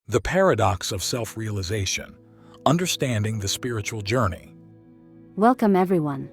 The paradox of self-realization, understanding the spiritual journey. Welcome everyone.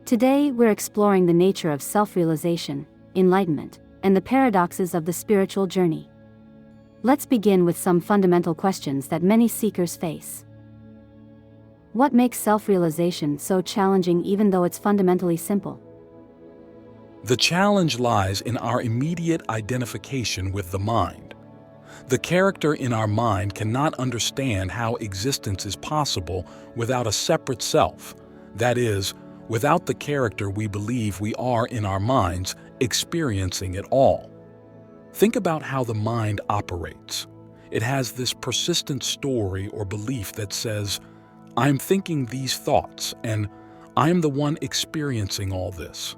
Today we're exploring the nature of self-realization, enlightenment, and the paradoxes of the spiritual journey. Let's begin with some fundamental questions that many seekers face. What makes self-realization so challenging even though it's fundamentally simple? The challenge lies in our immediate identification with the mind. The character in our mind cannot understand how existence is possible without a separate self, that is, without the character we believe we are in our minds experiencing it all. Think about how the mind operates. It has this persistent story or belief that says, "I'm thinking these thoughts, and I'm the one experiencing all this."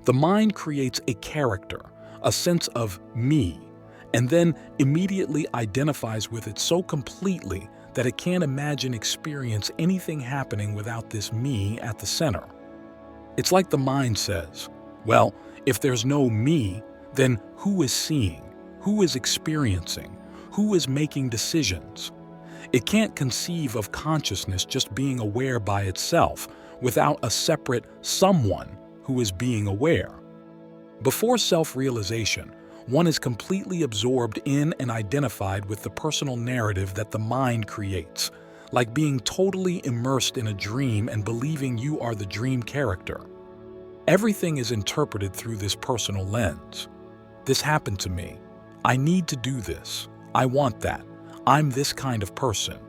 The mind creates a character, a sense of me, and then immediately identifies with it so completely that it can't experience anything happening without this me at the center. It's like the mind says, well, if there's no me, then who is seeing? Who is experiencing? Who is making decisions? It can't conceive of consciousness just being aware by itself without a separate someone who is being aware. Before self-realization, one is completely absorbed in and identified with the personal narrative that the mind creates, like being totally immersed in a dream and believing you are the dream character. Everything is interpreted through this personal lens. This happened to me. I need to do this. I want that. I'm this kind of person.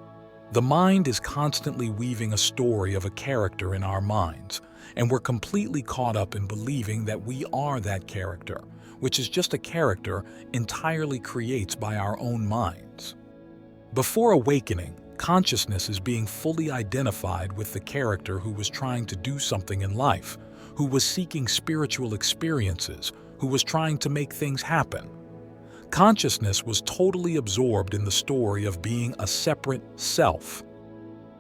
The mind is constantly weaving a story of a character in our minds, and we're completely caught up in believing that we are that character, which is just a character entirely created by our own minds. Before awakening, consciousness is being fully identified with the character who was trying to do something in life, who was seeking spiritual experiences, who was trying to make things happen. Consciousness was totally absorbed in the story of being a separate self.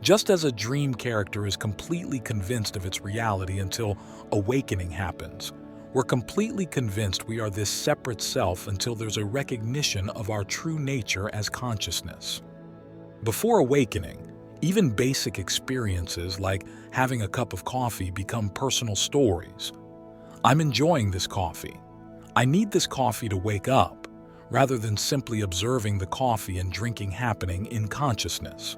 Just as a dream character is completely convinced of its reality until awakening happens, we're completely convinced we are this separate self until there's a recognition of our true nature as consciousness. Before awakening, even basic experiences like having a cup of coffee become personal stories. I'm enjoying this coffee. I need this coffee to wake up, rather than simply observing the coffee and drinking happening in consciousness.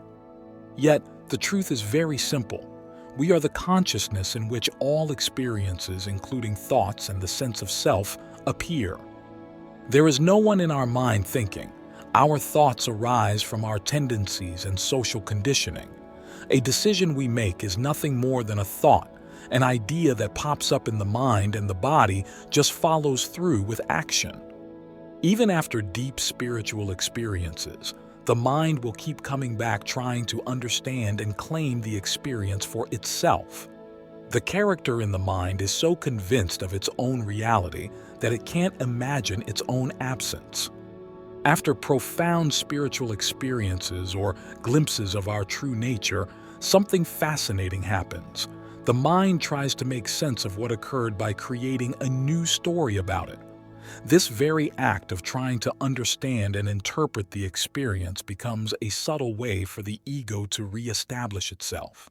Yet, the truth is very simple. We are the consciousness in which all experiences, including thoughts and the sense of self, appear. There is no one in our mind thinking. Our thoughts arise from our tendencies and social conditioning. A decision we make is nothing more than a thought, an idea that pops up in the mind, and the body just follows through with action. Even after deep spiritual experiences, the mind will keep coming back trying to understand and claim the experience for itself. The character in the mind is so convinced of its own reality that it can't imagine its own absence. After profound spiritual experiences or glimpses of our true nature, something fascinating happens. The mind tries to make sense of what occurred by creating a new story about it. This very act of trying to understand and interpret the experience becomes a subtle way for the ego to re-establish itself.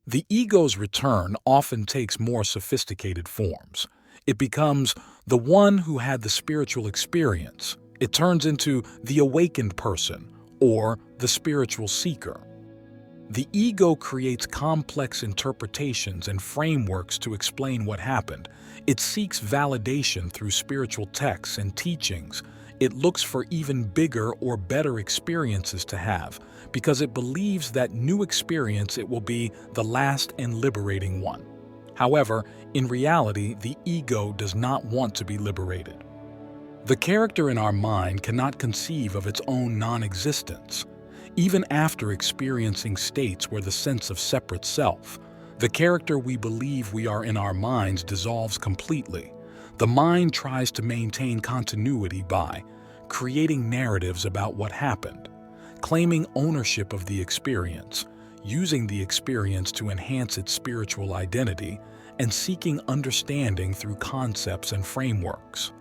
The ego's return often takes more sophisticated forms. It becomes the one who had the spiritual experience. It turns into the awakened person or the spiritual seeker. The ego creates complex interpretations and frameworks to explain what happened. It seeks validation through spiritual texts and teachings. It looks for even bigger or better experiences to have because it believes that new experience it will be the last and liberating one. However, in reality, the ego does not want to be liberated. The character in our mind cannot conceive of its own non-existence. Even after experiencing states where the sense of separate self, the character we believe we are in our minds dissolves completely. The mind tries to maintain continuity by creating narratives about what happened, claiming ownership of the experience, using the experience to enhance its spiritual identity, and seeking understanding through concepts and frameworks.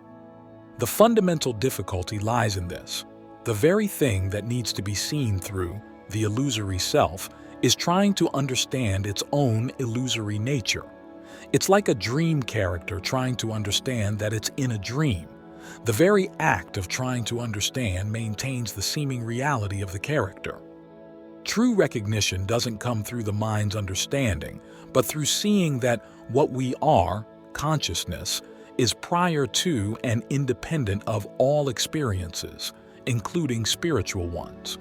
The fundamental difficulty lies in this. The very thing that needs to be seen through, the illusory self, is trying to understand its own illusory nature. It's like a dream character trying to understand that it's in a dream. The very act of trying to understand maintains the seeming reality of the character. True recognition doesn't come through the mind's understanding, but through seeing that what we are, consciousness, is prior to and independent of all experiences, including spiritual ones.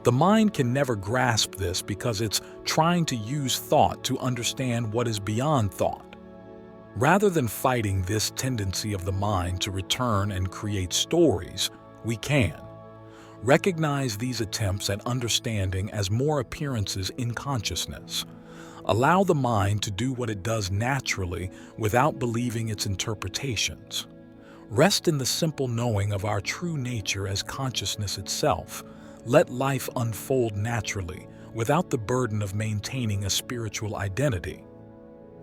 The mind can never grasp this because it's trying to use thought to understand what is beyond thought. Rather than fighting this tendency of the mind to return and create stories, we can recognize these attempts at understanding as more appearances in consciousness. Allow the mind to do what it does naturally without believing its interpretations. Rest in the simple knowing of our true nature as consciousness itself. Let life unfold naturally, without the burden of maintaining a spiritual identity.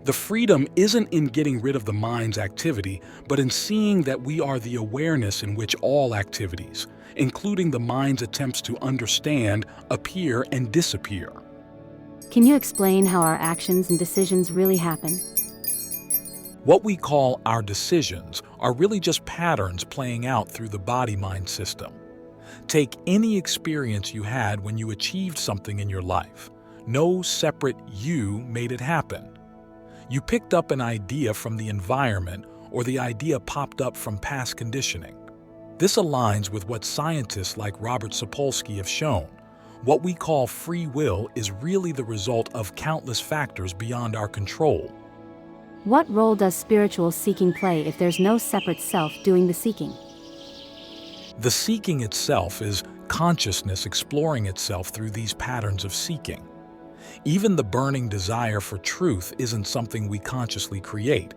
The freedom isn't in getting rid of the mind's activity, but in seeing that we are the awareness in which all activities, including the mind's attempts to understand, appear and disappear. Can you explain how our actions and decisions really happen? What we call our decisions are really just patterns playing out through the body-mind system. Take any experience you had when you achieved something in your life. No separate you made it happen. You picked up an idea from the environment, or the idea popped up from past conditioning. This aligns with what scientists like Robert Sapolsky have shown. What we call free will is really the result of countless factors beyond our control. What role does spiritual seeking play if there's no separate self doing the seeking? The seeking itself is consciousness exploring itself through these patterns of seeking. Even the burning desire for truth isn't something we consciously create.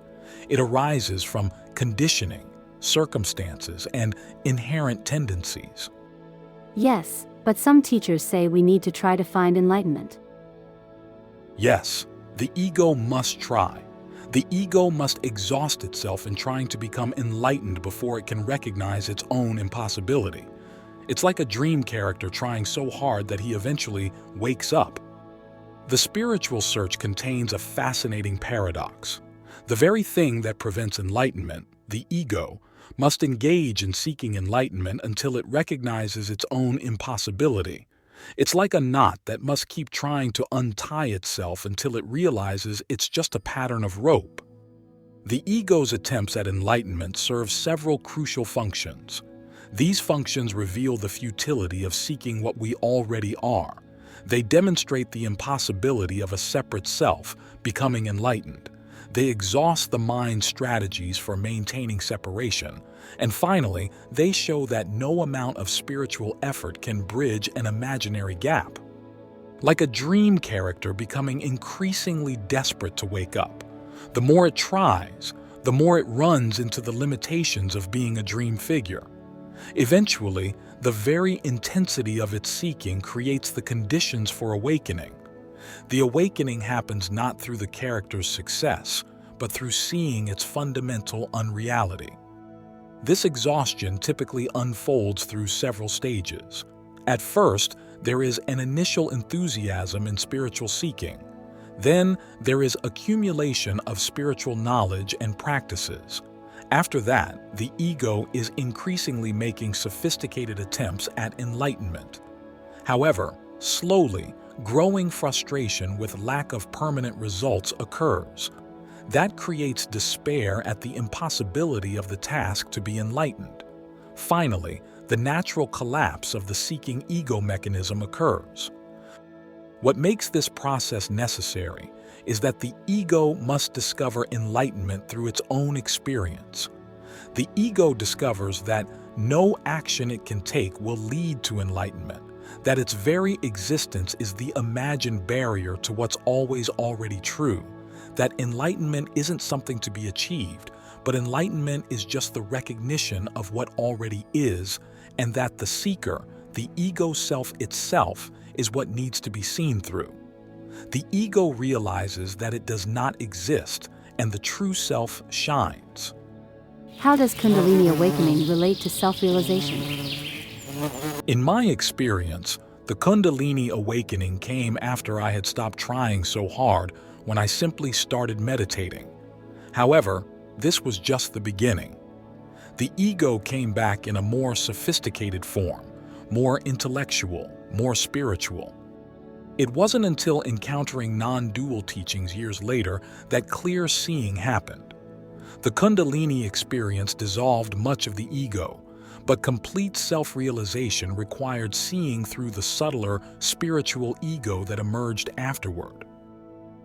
It arises from conditioning, circumstances, and inherent tendencies. Yes, but some teachers say we need to try to find enlightenment. Yes, the ego must try. The ego must exhaust itself in trying to become enlightened before it can recognize its own impossibility. It's like a dream character trying so hard that he eventually wakes up. The spiritual search contains a fascinating paradox. The very thing that prevents enlightenment, the ego, must engage in seeking enlightenment until it recognizes its own impossibility. It's like a knot that must keep trying to untie itself until it realizes it's just a pattern of rope. The ego's attempts at enlightenment serve several crucial functions. These functions reveal the futility of seeking what we already are. They demonstrate the impossibility of a separate self becoming enlightened. They exhaust the mind's strategies for maintaining separation. And finally, they show that no amount of spiritual effort can bridge an imaginary gap. Like a dream character becoming increasingly desperate to wake up. The more it tries, the more it runs into the limitations of being a dream figure. Eventually, the very intensity of its seeking creates the conditions for awakening. The awakening happens not through the character's success, but through seeing its fundamental unreality. This exhaustion typically unfolds through several stages. At first, there is an initial enthusiasm in spiritual seeking. Then, there is accumulation of spiritual knowledge and practices. After that, the ego is increasingly making sophisticated attempts at enlightenment. However, slowly, growing frustration with lack of permanent results occurs. That creates despair at the impossibility of the task to be enlightened. Finally, the natural collapse of the seeking ego mechanism occurs. What makes this process necessary is that the ego must discover enlightenment through its own experience. The ego discovers that no action it can take will lead to enlightenment, that its very existence is the imagined barrier to what's always already true, that enlightenment isn't something to be achieved, but enlightenment is just the recognition of what already is, and that the seeker, the ego self itself, is what needs to be seen through. The ego realizes that it does not exist, and the true self shines. How does Kundalini Awakening relate to self-realization? In my experience, the Kundalini Awakening came after I had stopped trying so hard when I simply started meditating. However, this was just the beginning. The ego came back in a more sophisticated form, more intellectual, more spiritual. It wasn't until encountering non-dual teachings years later that clear seeing happened. The Kundalini experience dissolved much of the ego, but complete self-realization required seeing through the subtler spiritual ego that emerged afterward.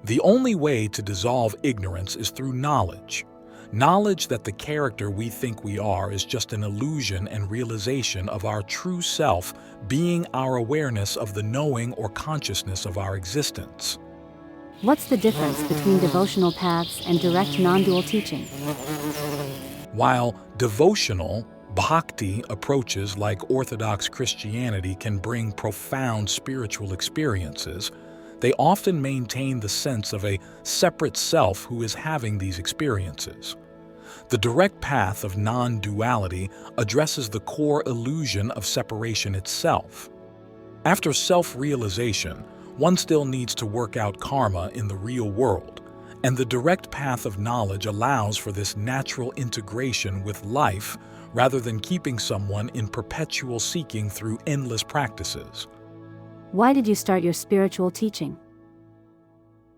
The only way to dissolve ignorance is through knowledge. Knowledge that the character we think we are is just an illusion and realization of our true self being our awareness of the knowing or consciousness of our existence. What's the difference between devotional paths and direct non-dual teaching? While devotional, bhakti approaches like Orthodox Christianity can bring profound spiritual experiences, they often maintain the sense of a separate self who is having these experiences. The direct path of non-duality addresses the core illusion of separation itself. After self-realization, one still needs to work out karma in the real world, and the direct path of knowledge allows for this natural integration with life rather than keeping someone in perpetual seeking through endless practices. Why did you start your spiritual teaching?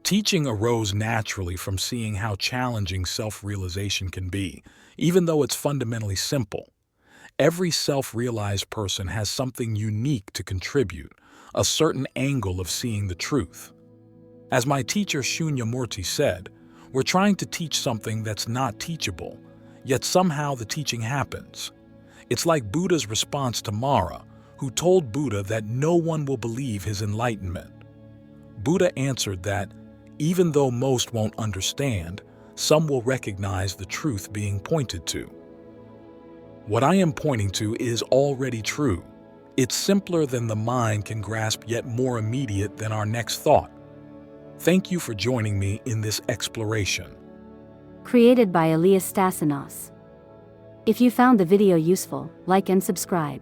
Teaching arose naturally from seeing how challenging self-realization can be, even though it's fundamentally simple. Every self-realized person has something unique to contribute, a certain angle of seeing the truth. As my teacher Shunyamurti said, we're trying to teach something that's not teachable, yet somehow the teaching happens. It's like Buddha's response to Mara, who told Buddha that no one will believe his enlightenment. Buddha answered that, even though most won't understand, some will recognize the truth being pointed to. What I am pointing to is already true. It's simpler than the mind can grasp, yet more immediate than our next thought. Thank you for joining me in this exploration. Created by Elias Stasinos. If you found the video useful, like and subscribe.